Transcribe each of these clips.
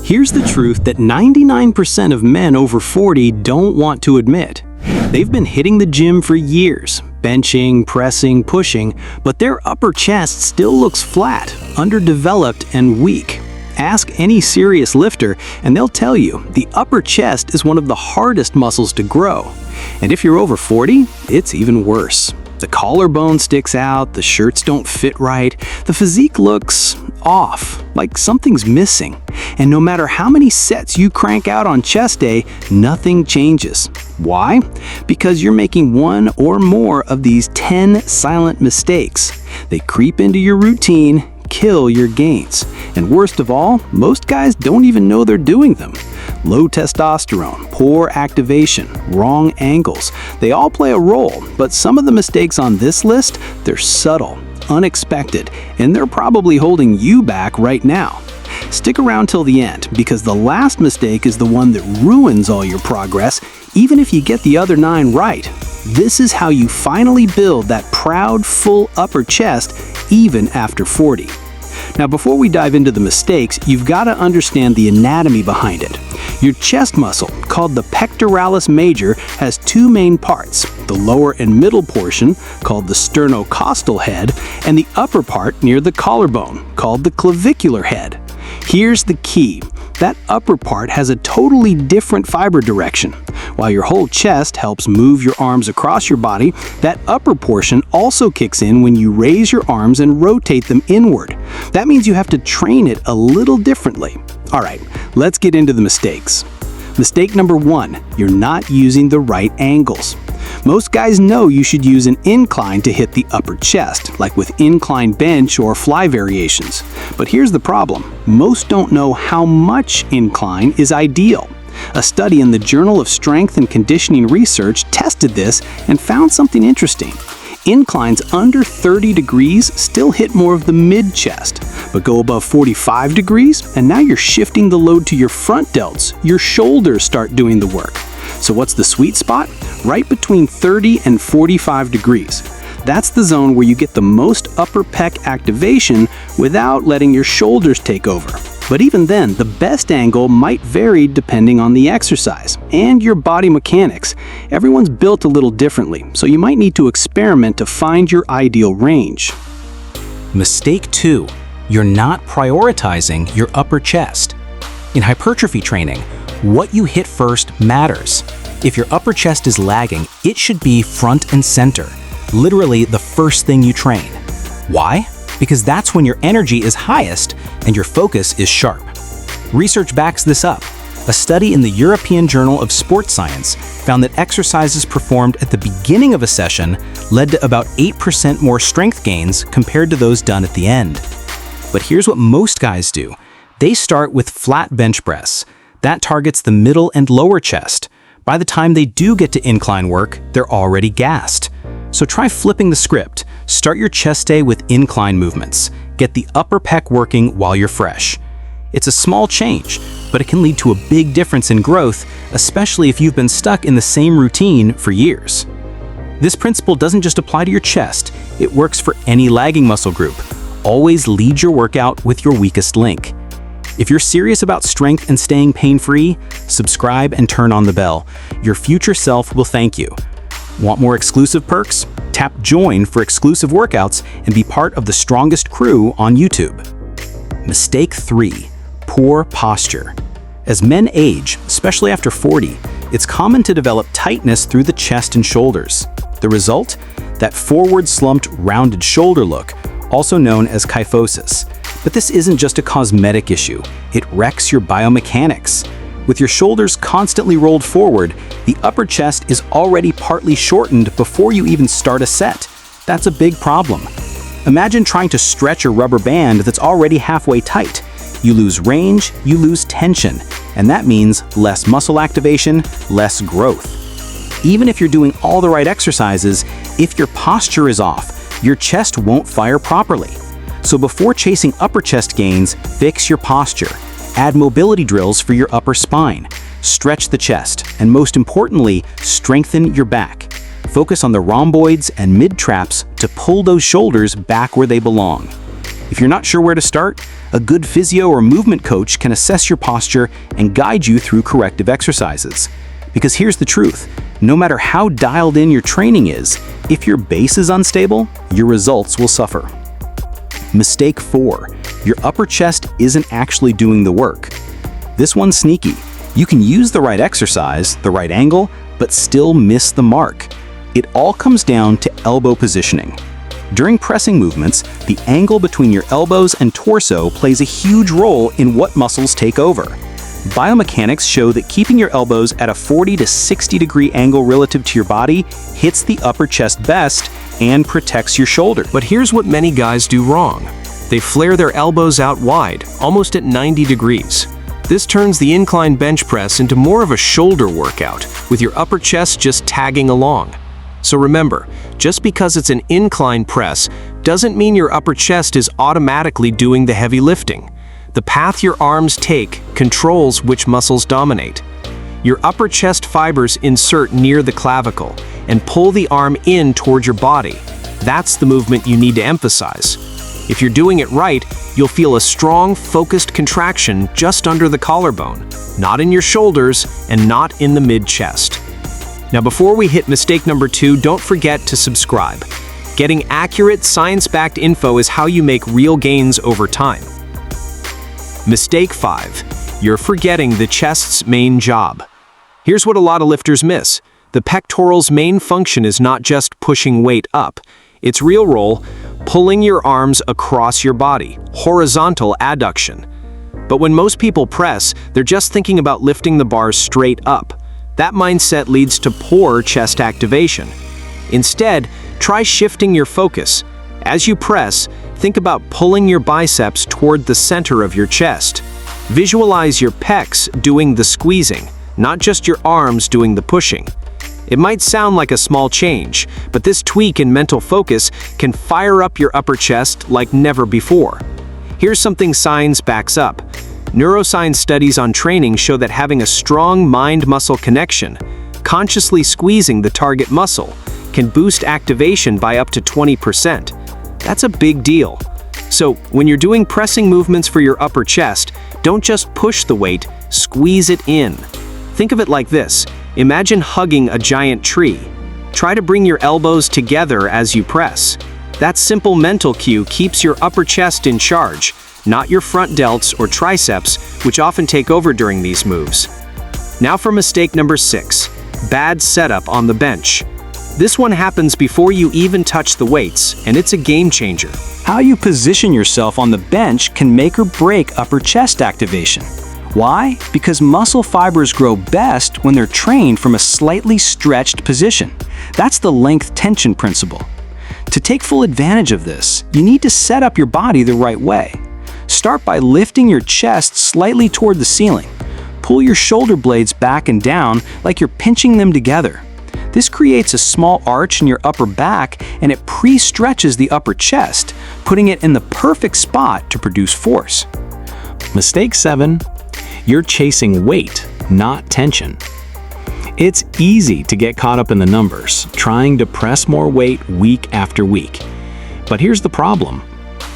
Here's the truth that 99% of men over 40 don't want to admit. They've been hitting the gym for years, benching, pressing, pushing, but their upper chest still looks flat, underdeveloped, and weak. Ask any serious lifter, and they'll tell you the upper chest is one of the hardest muscles to grow. And if you're over 40, it's even worse. The collarbone sticks out, the shirts don't fit right, the physique looks off, like something's missing. And no matter how many sets you crank out on chest day, nothing changes. Why? Because you're making one or more of these 10 silent mistakes. They creep into your routine, kill your gains. And worst of all, most guys don't even know they're doing them. Low testosterone, poor activation, wrong angles, they all play a role, but some of the mistakes on this list, they're subtle, unexpected, and they're probably holding you back right now. Stick around till the end, because the last mistake is the one that ruins all your progress, even if you get the other 9 right. This is how you finally build that proud, full upper chest, even after 40. Now, before we dive into the mistakes, you've got to understand the anatomy behind it. Your chest muscle, called the pectoralis major, has 2 main parts, the lower and middle portion, called the sternocostal head, and the upper part near the collarbone, called the clavicular head. Here's the key. That upper part has a totally different fiber direction. While your whole chest helps move your arms across your body, that upper portion also kicks in when you raise your arms and rotate them inward. That means you have to train it a little differently. All right, let's get into the mistakes. Mistake number 1, you're not using the right angles. Most guys know you should use an incline to hit the upper chest, like with incline bench or fly variations. But here's the problem. Most don't know how much incline is ideal. A study in the Journal of Strength and Conditioning Research tested this and found something interesting. Inclines under 30 degrees still hit more of the mid-chest, but go above 45 degrees, and now you're shifting the load to your front delts. Your shoulders start doing the work. So what's the sweet spot? Right between 30 and 45 degrees. That's the zone where you get the most upper pec activation without letting your shoulders take over. But even then, the best angle might vary depending on the exercise and your body mechanics. Everyone's built a little differently, so you might need to experiment to find your ideal range. Mistake 2. You're not prioritizing your upper chest. In hypertrophy training, what you hit first matters. If your upper chest is lagging, it should be front and center, literally the first thing you train. Why? Because that's when your energy is highest and your focus is sharp. Research backs this up. A study in the European Journal of Sports Science found that exercises performed at the beginning of a session led to about 8% more strength gains compared to those done at the end. But here's what most guys do. They start with flat bench press. That targets the middle and lower chest. By the time they do get to incline work, they're already gassed. So try flipping the script. Start your chest day with incline movements. Get the upper pec working while you're fresh. It's a small change, but it can lead to a big difference in growth, especially if you've been stuck in the same routine for years. This principle doesn't just apply to your chest, it works for any lagging muscle group. Always lead your workout with your weakest link. If you're serious about strength and staying pain-free, subscribe and turn on the bell. Your future self will thank you. Want more exclusive perks? Tap join for exclusive workouts and be part of the strongest crew on YouTube. Mistake 3. Poor posture. As men age, especially after 40, it's common to develop tightness through the chest and shoulders. The result? That forward slumped, rounded shoulder look, also known as kyphosis. But this isn't just a cosmetic issue. It wrecks your biomechanics. With your shoulders constantly rolled forward, the upper chest is already partly shortened before you even start a set. That's a big problem. Imagine trying to stretch a rubber band that's already halfway tight. You lose range, you lose tension, and that means less muscle activation, less growth. Even if you're doing all the right exercises, if your posture is off, your chest won't fire properly. So before chasing upper chest gains, fix your posture. Add mobility drills for your upper spine. Stretch the chest, and most importantly, strengthen your back. Focus on the rhomboids and mid-traps to pull those shoulders back where they belong. If you're not sure where to start, a good physio or movement coach can assess your posture and guide you through corrective exercises. Because here's the truth, no matter how dialed in your training is, if your base is unstable, your results will suffer. Mistake 4. Your upper chest isn't actually doing the work. This one's sneaky. You can use the right exercise, the right angle, but still miss the mark. It all comes down to elbow positioning. During pressing movements, the angle between your elbows and torso plays a huge role in what muscles take over. Biomechanics show that keeping your elbows at a 40 to 60 degree angle relative to your body hits the upper chest best and protects your shoulder. But here's what many guys do wrong. They flare their elbows out wide, almost at 90 degrees. This turns the incline bench press into more of a shoulder workout, with your upper chest just tagging along. So remember, just because it's an incline press doesn't mean your upper chest is automatically doing the heavy lifting. The path your arms take controls which muscles dominate. Your upper chest fibers insert near the clavicle and pull the arm in toward your body. That's the movement you need to emphasize. If you're doing it right, you'll feel a strong, focused contraction just under the collarbone, not in your shoulders and not in the mid-chest. Now, before we hit mistake number 2, don't forget to subscribe. Getting accurate, science-backed info is how you make real gains over time. Mistake 5. You're forgetting the chest's main job. Here's what a lot of lifters miss. The pectoral's main function is not just pushing weight up. Its real role, pulling your arms across your body, horizontal adduction. But when most people press, they're just thinking about lifting the bars straight up. That mindset leads to poor chest activation. Instead, try shifting your focus. As you press, think about pulling your biceps toward the center of your chest. Visualize your pecs doing the squeezing, not just your arms doing the pushing. It might sound like a small change, but this tweak in mental focus can fire up your upper chest like never before. Here's something science backs up. Neuroscience studies on training show that having a strong mind-muscle connection, consciously squeezing the target muscle, can boost activation by up to 20%. That's a big deal. So, when you're doing pressing movements for your upper chest, don't just push the weight, squeeze it in. Think of it like this. Imagine hugging a giant tree. Try to bring your elbows together as you press. That simple mental cue keeps your upper chest in charge, not your front delts or triceps, which often take over during these moves. Now for mistake number 6, bad setup on the bench. This one happens before you even touch the weights, and it's a game changer. How you position yourself on the bench can make or break upper chest activation. Why? Because muscle fibers grow best when they're trained from a slightly stretched position. That's the length tension principle. To take full advantage of this, you need to set up your body the right way. Start by lifting your chest slightly toward the ceiling. Pull your shoulder blades back and down like you're pinching them together. This creates a small arch in your upper back and it pre-stretches the upper chest, putting it in the perfect spot to produce force. Mistake 7. You're chasing weight, not tension. It's easy to get caught up in the numbers, trying to press more weight week after week. But here's the problem.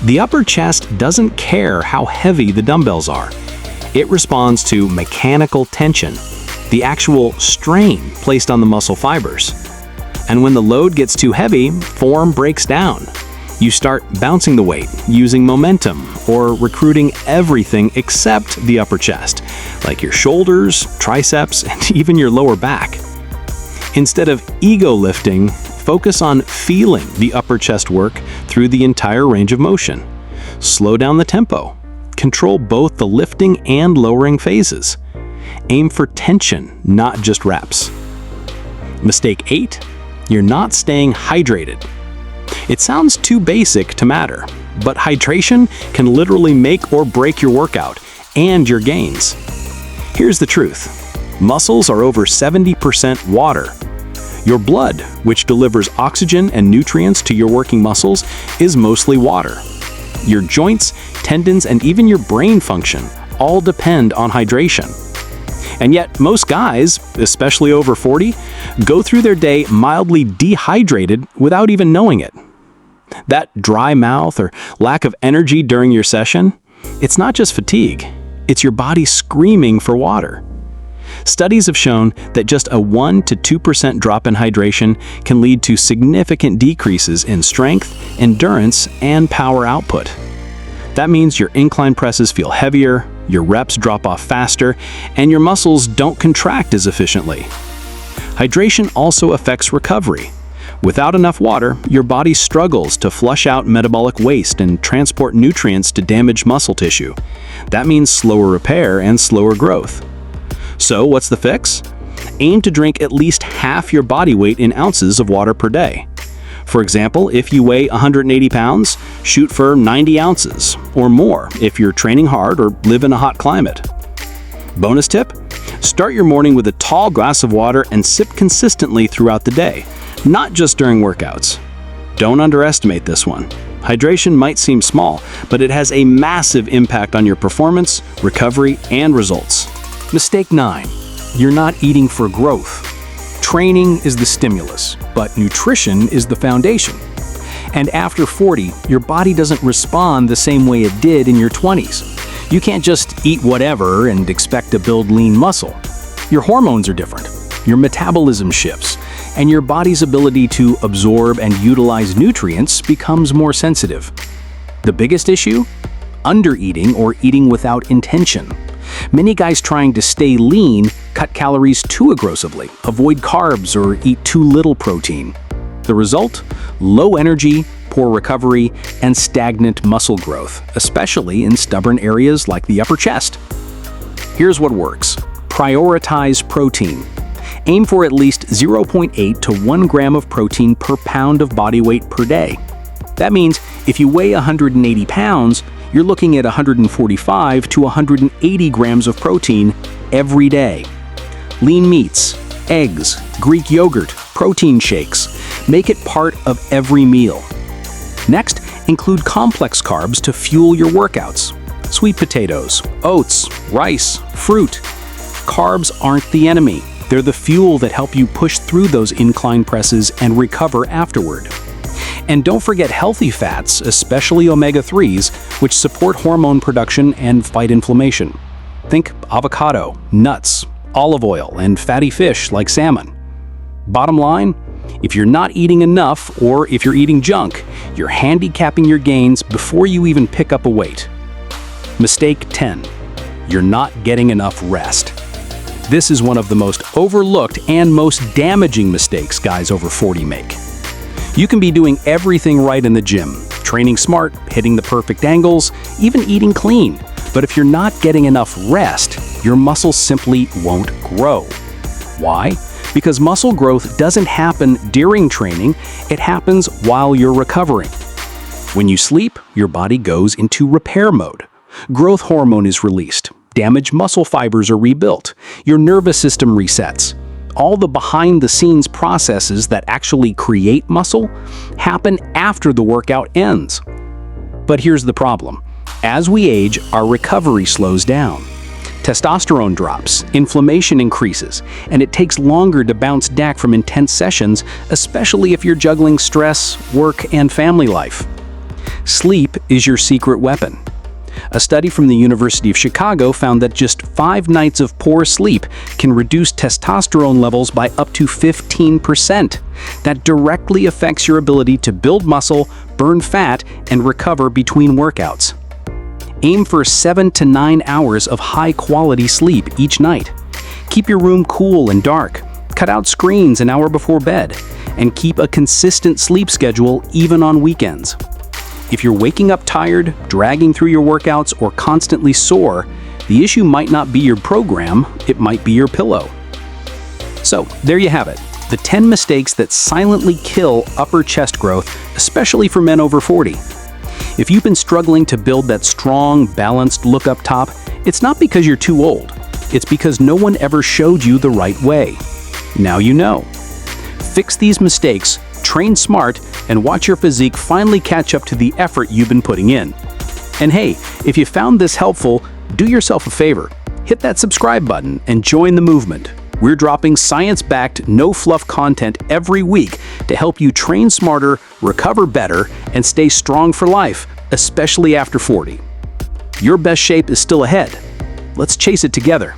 The upper chest doesn't care how heavy the dumbbells are. It responds to mechanical tension, the actual strain placed on the muscle fibers. And when the load gets too heavy, form breaks down. You start bouncing the weight, using momentum, or recruiting everything except the upper chest, like your shoulders, triceps, and even your lower back. Instead of ego lifting, focus on feeling the upper chest work through the entire range of motion. Slow down the tempo. Control both the lifting and lowering phases. Aim for tension, not just reps. Mistake 8. You're not staying hydrated. It sounds too basic to matter, but hydration can literally make or break your workout and your gains. Here's the truth. Muscles are over 70% water. Your blood, which delivers oxygen and nutrients to your working muscles, is mostly water. Your joints, tendons, and even your brain function all depend on hydration. And yet, most guys, especially over 40, go through their day mildly dehydrated without even knowing it. That dry mouth or lack of energy during your session? It's not just fatigue, it's your body screaming for water. Studies have shown that just a 1 to 2% drop in hydration can lead to significant decreases in strength, endurance, and power output. That means your incline presses feel heavier, your reps drop off faster, and your muscles don't contract as efficiently. Hydration also affects recovery. Without enough water, your body struggles to flush out metabolic waste and transport nutrients to damaged muscle tissue. That means slower repair and slower growth. So, what's the fix? Aim to drink at least half your body weight in ounces of water per day. For example, if you weigh 180 pounds, shoot for 90 ounces or more if you're training hard or live in a hot climate. Bonus tip? Start your morning with a tall glass of water and sip consistently throughout the day, not just during workouts. Don't underestimate this one. Hydration might seem small, but it has a massive impact on your performance, recovery, and results. Mistake 9. You're not eating for growth. Training is the stimulus, but nutrition is the foundation. And after 40, your body doesn't respond the same way it did in your 20s. You can't just eat whatever and expect to build lean muscle. Your hormones are different, your metabolism shifts, and your body's ability to absorb and utilize nutrients becomes more sensitive. The biggest issue? Undereating or eating without intention. Many guys trying to stay lean cut calories too aggressively, avoid carbs, or eat too little protein. The result? Low energy, poor recovery, and stagnant muscle growth, especially in stubborn areas like the upper chest. Here's what works. Prioritize protein. Aim for at least 0.8 to 1 gram of protein per pound of body weight per day. That means if you weigh 180 pounds, you're looking at 145 to 180 grams of protein every day. Lean meats, eggs, Greek yogurt, protein shakes. Make it part of every meal. Next, include complex carbs to fuel your workouts. Sweet potatoes, oats, rice, fruit. Carbs aren't the enemy. They're the fuel that help you push through those incline presses and recover afterward. And don't forget healthy fats, especially omega-3s, which support hormone production and fight inflammation. Think avocado, nuts, olive oil, and fatty fish like salmon. Bottom line, if you're not eating enough or if you're eating junk, you're handicapping your gains before you even pick up a weight. Mistake 10. You're not getting enough rest. This is one of the most overlooked and most damaging mistakes guys over 40 make. You can be doing everything right in the gym, training smart, hitting the perfect angles, even eating clean. But if you're not getting enough rest, your muscles simply won't grow. Why? Because muscle growth doesn't happen during training, it happens while you're recovering. When you sleep, your body goes into repair mode. Growth hormone is released, damaged muscle fibers are rebuilt, your nervous system resets. All the behind-the-scenes processes that actually create muscle happen after the workout ends. But here's the problem. As we age, our recovery slows down. Testosterone drops, inflammation increases, and it takes longer to bounce back from intense sessions, especially if you're juggling stress, work, and family life. Sleep is your secret weapon. A study from the University of Chicago found that just 5 nights of poor sleep can reduce testosterone levels by up to 15%. That directly affects your ability to build muscle, burn fat, and recover between workouts. Aim for 7 to 9 hours of high-quality sleep each night. Keep your room cool and dark. Cut out screens an hour before bed. And keep a consistent sleep schedule even on weekends. If you're waking up tired, dragging through your workouts, or constantly sore, the issue might not be your program, it might be your pillow. So, there you have it. The 10 mistakes that silently kill upper chest growth, especially for men over 40. If you've been struggling to build that strong, balanced look up top, it's not because you're too old. It's because no one ever showed you the right way. Now you know. Fix these mistakes, train smart, and watch your physique finally catch up to the effort you've been putting in. And hey, if you found this helpful, do yourself a favor. Hit that subscribe button and join the movement. We're dropping science-backed, no-fluff content every week to help you train smarter, recover better, and stay strong for life, especially after 40. Your best shape is still ahead. Let's chase it together.